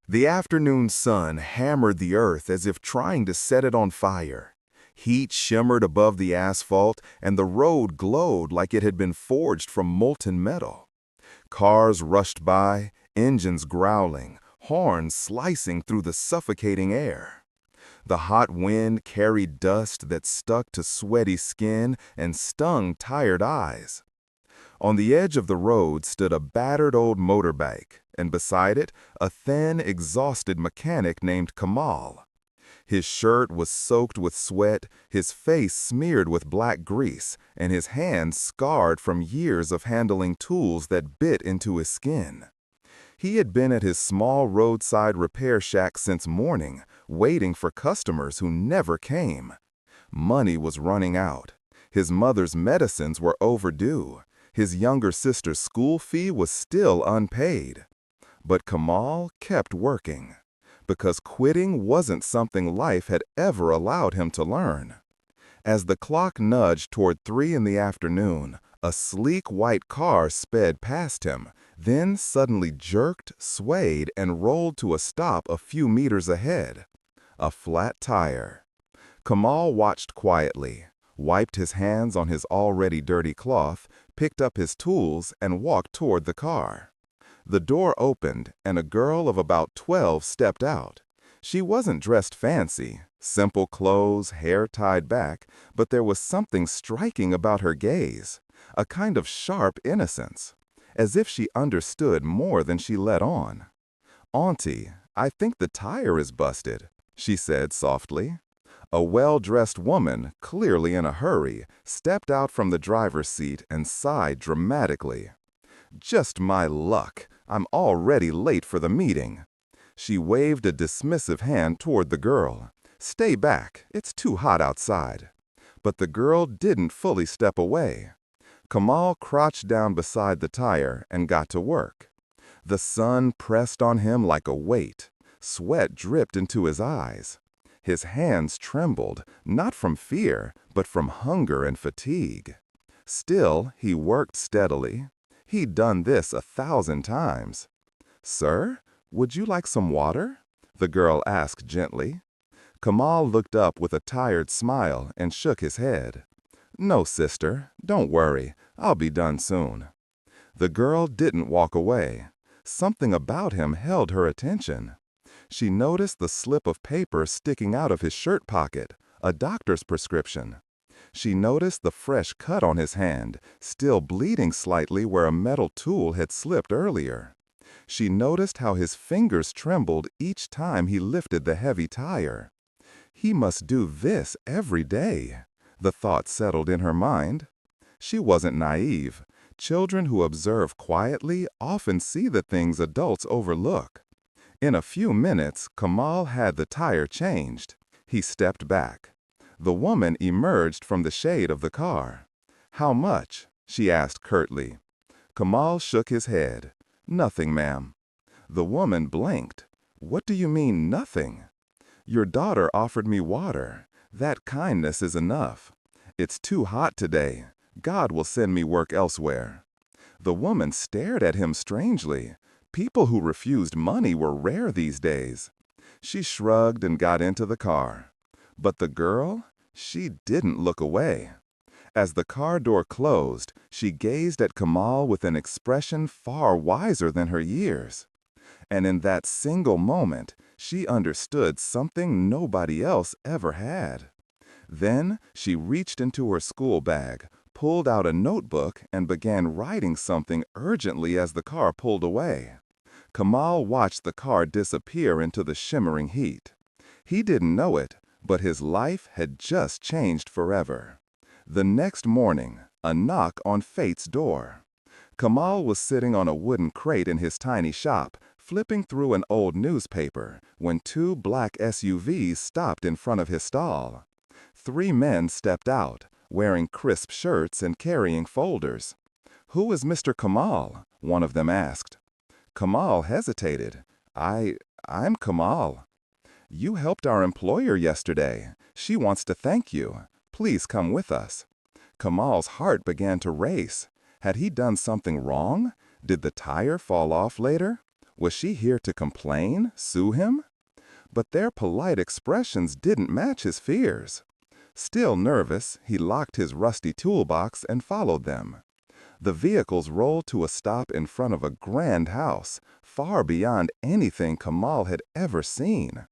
The afternoon sun hammered the earth as if trying to set it on fire. Heat shimmered above the asphalt, and the road glowed like it had been forged from molten metal. Cars rushed by, engines growling, horns slicing through the suffocating air. The hot wind carried dust that stuck to sweaty skin and stung tired eyes. On the edge of the road stood a battered old motorbike, and beside it, a thin, exhausted mechanic named Kamal. His shirt was soaked with sweat, his face smeared with black grease, and his hands scarred from years of handling tools that bit into his skin. He had been at his small roadside repair shack since morning, waiting for customers who never came. Money was running out. His mother's medicines were overdue. His younger sister's school fee was still unpaid. But Kamal kept working, because quitting wasn't something life had ever allowed him to learn. As the clock nudged toward 3 in the afternoon, a sleek white car sped past him, then suddenly jerked, swayed, and rolled to a stop a few meters ahead. A flat tire. Kamal watched quietly, wiped his hands on his already dirty cloth, picked up his tools, and walked toward the car. The door opened, and a girl of about 12 stepped out. She wasn't dressed fancy, simple clothes, hair tied back, but there was something striking about her gaze, a kind of sharp innocence, as if she understood more than she let on. "Auntie, I think the tire is busted," she said softly. A well-dressed woman, clearly in a hurry, stepped out from the driver's seat and sighed dramatically. "Just my luck. I'm already late for the meeting." She waved a dismissive hand toward the girl. "Stay back. It's too hot outside." But the girl didn't fully step away. Kamal crouched down beside the tire and got to work. The sun pressed on him like a weight. Sweat dripped into his eyes. His hands trembled, not from fear, but from hunger and fatigue. Still, he worked steadily. He'd done this 1,000 times. "Sir, would you like some water?" the girl asked gently. Kamal looked up with a tired smile and shook his head. "No, sister, don't worry. I'll be done soon." The girl didn't walk away. Something about him held her attention. She noticed the slip of paper sticking out of his shirt pocket, a doctor's prescription. She noticed the fresh cut on his hand, still bleeding slightly where a metal tool had slipped earlier. She noticed how his fingers trembled each time he lifted the heavy tire. He must do this every day, the thought settled in her mind. She wasn't naive. Children who observe quietly often see the things adults overlook. In a few minutes, Kamal had the tire changed. He stepped back. The woman emerged from the shade of the car. "How much?" she asked curtly. Kamal shook his head. "Nothing, ma'am." The woman blinked. "What do you mean, nothing?" "Your daughter offered me water. That kindness is enough. It's too hot today. God will send me work elsewhere." The woman stared at him strangely. People who refused money were rare these days. She shrugged and got into the car. But the girl, she didn't look away. As the car door closed, she gazed at Kamal with an expression far wiser than her years. And in that single moment, she understood something nobody else ever had. Then she reached into her school bag, pulled out a notebook, and began writing something urgently as the car pulled away. Kamal watched the car disappear into the shimmering heat. He didn't know it, but his life had just changed forever. The next morning, a knock on Fate's door. Kamal was sitting on a wooden crate in his tiny shop, flipping through an old newspaper, when 2 black SUVs stopped in front of his stall. 3 men stepped out, wearing crisp shirts and carrying folders. "Who is Mr. Kamal?" one of them asked. Kamal hesitated. I'm Kamal." "You helped our employer yesterday. She wants to thank you. Please come with us." Kamal's heart began to race. Had he done something wrong? Did the tire fall off later? Was she here to complain, sue him? But their polite expressions didn't match his fears. Still nervous, he locked his rusty toolbox and followed them. The vehicles rolled to a stop in front of a grand house, far beyond anything Kamal had ever seen.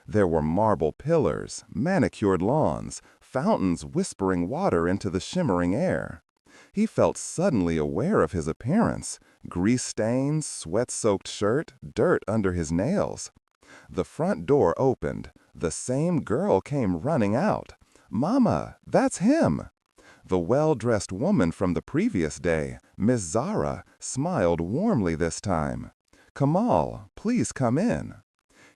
There were marble pillars, manicured lawns, fountains whispering water into the shimmering air. He felt suddenly aware of his appearance: grease stains, sweat-soaked shirt, dirt under his nails. The front door opened. The same girl came running out. "Mama, that's him!" The well-dressed woman from the previous day, Miss Zara, smiled warmly this time. "Kamal, please come in."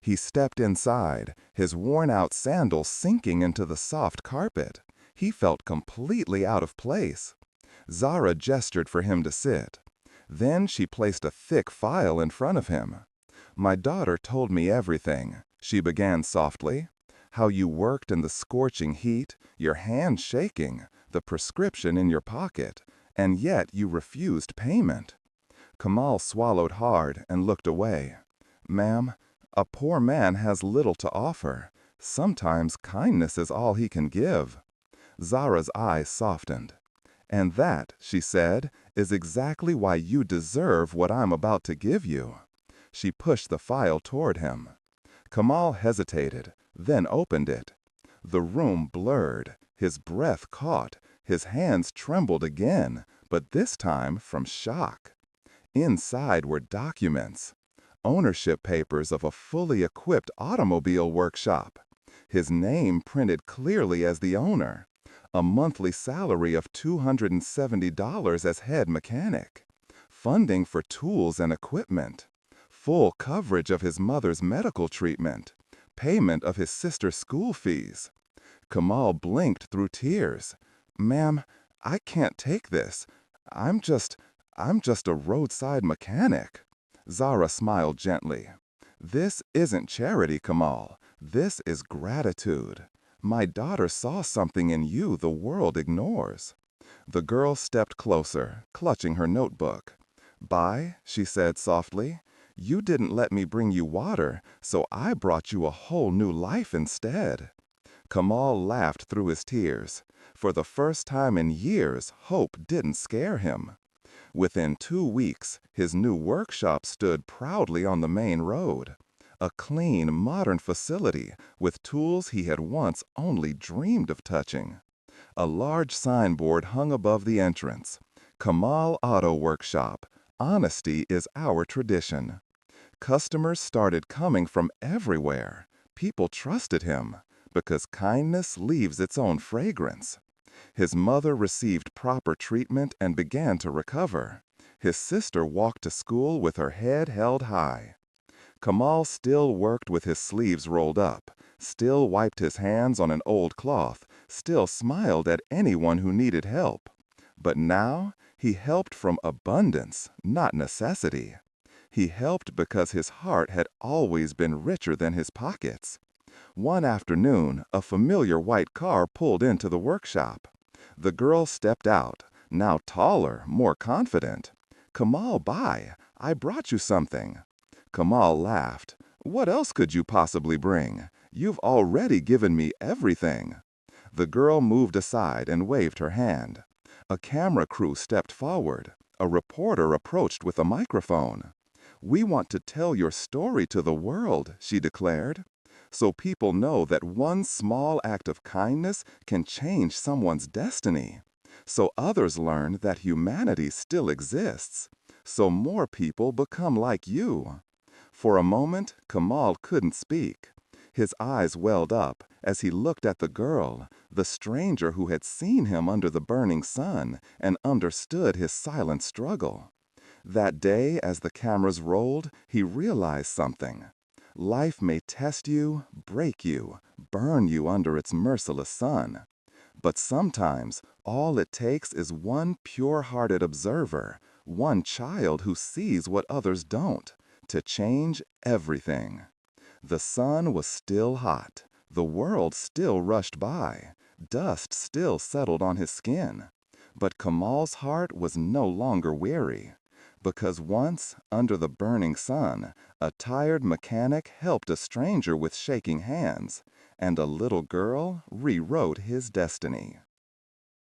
He stepped inside, his worn-out sandals sinking into the soft carpet. He felt completely out of place. Zara gestured for him to sit. Then she placed a thick file in front of him. "My daughter told me everything," she began softly. "How you worked in the scorching heat, your hands shaking, the prescription in your pocket, and yet you refused payment." Kamal swallowed hard and looked away. "Ma'am, a poor man has little to offer. Sometimes kindness is all he can give." Zara's eyes softened. "And that," she said, "is exactly why you deserve what I'm about to give you." She pushed the file toward him. Kamal hesitated, then opened it. The room blurred, his breath caught, his hands trembled again, but this time from shock. Inside were documents. Ownership papers of a fully equipped automobile workshop. His name printed clearly as the owner. A monthly salary of $270 as head mechanic. Funding for tools and equipment. Full coverage of his mother's medical treatment. Payment of his sister's school fees. Kamal blinked through tears. "Ma'am, I can't take this. I'm just a roadside mechanic." Zara smiled gently. "This isn't charity, Kamal. This is gratitude. My daughter saw something in you the world ignores." The girl stepped closer, clutching her notebook. "Bai," she said softly, "you didn't let me bring you water, so I brought you a whole new life instead." Kamal laughed through his tears. For the first time in years, hope didn't scare him. Within 2 weeks, his new workshop stood proudly on the main road. A clean, modern facility with tools he had once only dreamed of touching. A large signboard hung above the entrance. "Kamal Auto Workshop. Honesty is our tradition." Customers started coming from everywhere. People trusted him, because kindness leaves its own fragrance. His mother received proper treatment and began to recover. His sister walked to school with her head held high. Kamal still worked with his sleeves rolled up, still wiped his hands on an old cloth, still smiled at anyone who needed help. But now, he helped from abundance, not necessity. He helped because his heart had always been richer than his pockets. One afternoon, a familiar white car pulled into the workshop. The girl stepped out, now taller, more confident. "Kamal, Bai, I brought you something." Kamal laughed. "What else could you possibly bring? You've already given me everything." The girl moved aside and waved her hand. A camera crew stepped forward. A reporter approached with a microphone. "We want to tell your story to the world," she declared. "So people know that one small act of kindness can change someone's destiny. So others learn that humanity still exists. So more people become like you." For a moment, Kamal couldn't speak. His eyes welled up as he looked at the girl, the stranger who had seen him under the burning sun and understood his silent struggle. That day, as the cameras rolled, he realized something. Life may test you, break you, burn you under its merciless sun. But sometimes, all it takes is one pure-hearted observer, one child who sees what others don't, to change everything. The sun was still hot. The world still rushed by. Dust still settled on his skin. But Kamal's heart was no longer weary. because once, under the burning sun, a tired mechanic helped a stranger with shaking hands, and a little girl rewrote his destiny.